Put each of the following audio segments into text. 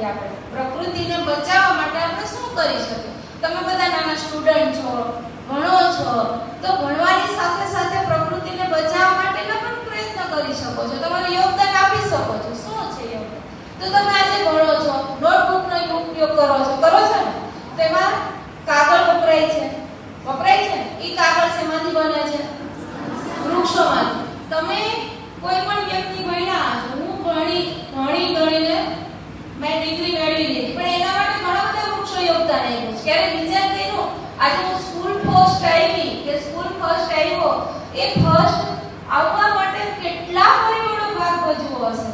આપણે? પ્રકૃતિને બચાવવા માટે આપણે શું કરી શકીએ? તમે બધા નાના સ્ટુડન્ટ છો, ભણો છો, તો ભણવાની સાથે સાથે પ્રકૃતિને બચાવવા માટેના પણ પ્રયત્ન કરી શકો છો, તમારું યોગદાન આપી શકો છો. શું છે યોગદાન? તો તમે આજે ભણો છો, નોટબુકનો ઉપયોગ કરો છો ને? તેમાં કાગળ વપરાય છે ને? એ કાગળ શેમાંથી બને છે? વૃક્ષોમાંથી. તમે કોઈ પણ વ્યક્તિ ભણ્યા છો, હું ભણીને મેં ડિગ્રી મેળવી લીધી, પણ એના માટે ઘણા બધા વૃક્ષો યોગદાન આપ્યું છે. ક્યારે વિચાર કર્યો આજે હું સ્કૂલ ફર્સ્ટ આવ્યો, એ ફર્સ્ટ આવવા માટે કેટલા પરિબળો ભાગ ભજવો હશે?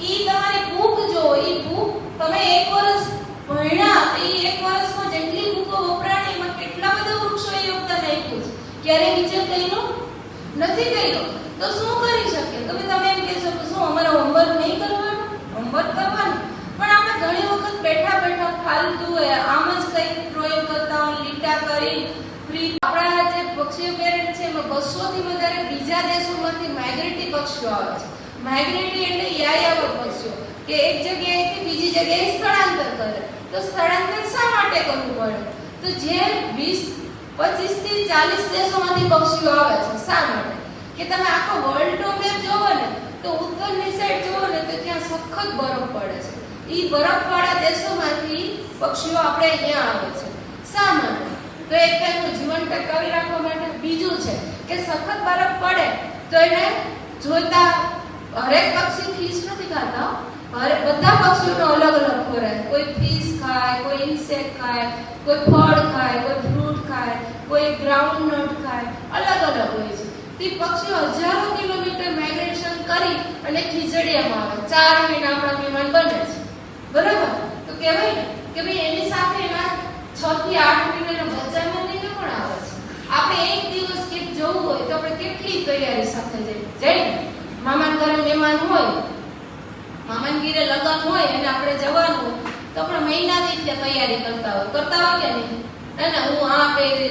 ઈ તમારી બુક જો, ઈ બુક તમે એક વર્ષ ભણ્યા, એ એક વર્ષમાં જેટલી બુકો વપરાણી એમાં કેટલા બધા વૃક્ષોએ યોગદાન આપ્યું છે. ક્યારે વિચાર કર્યો નથી? તો શું કરી શકીએ? તમે એમ કહેશો કે શું અમારે હોમવર્ક નહીં કરવાનું? હોમવર્ક કરવાનું, પણ આપણે ઘણી વખત બેઠા ફાલતુ આમ જ કંઈક ડ્રોઈંગ કરતા હોય, લીટા કરી ફ્રી. આપણા જે પક્ષીઓ પેરેન્ટ છે એમાં 200 થી વધારે બીજા દેશોમાંથી માઇગ્રેટરી પક્ષીઓ આવે છે. માઇગ્રેટરી એટલે યાયાવર પક્ષીઓ કે એક જગ્યાએથી બીજી જગ્યાએ સ્થળાંતર કરે. તો સ્થળાંતર શા માટે કરવું પડે? તો જે 25 થી 40 દેશોમાંથી પક્ષીઓ આવે છે. શા માટે? કે તમે આખો વર્લ્ડ મેપ જોવો ને તો ઉત્તરની સાઈડ જોવો ને તો ત્યાં સખત બરફ પડે છે. ઈ બરફવાળા દેશોમાંથી પક્ષીઓ આપણે અહીંયા આવે છે. શા માટે? તો એક એનું જીવન ટકાવી રાખવા માટે. બીજું છે કે સખત બરફ પડે તો એને જોતા હરેક પક્ષી ફિશ નથી ખાતા. બધા પક્ષીઓનો અલગ અલગ ખોરાક. કોઈ ફિશ ખાય, કોઈ ઇન્સેક્ટ ખાય, કોઈ ફળ ખાય, કોઈ ફ્રૂટ ખાય, કોઈ ગ્રાઉન્ડનટ ખાય, અલગ અલગ હોય છે. તે પક્ષીઓ હજારો કિલોમીટર માઇગ્રેશન કરી અને ખીજડીયામાં આવે. 4 મહિના આપણા મહેમાન બને છે, બરાબર? તો કહેવાય ને કે ભાઈ એની સાથે એના 6 થી 8 મહિનાના બચ્ચાને લઈને પણ આવે છે. આપણે એક દિવસ કે જવું હોય તો આપણે કેટલી તૈયારી સાથે જઈએ. મામાના ઘરે મહેમાન હોય, મામાના ઘરે લગ્ન હોય અને આપણે જવાનું તો આપણે મહિનાથી તૈયારી કરતા હોય કે નહીં? હું આ પહેરી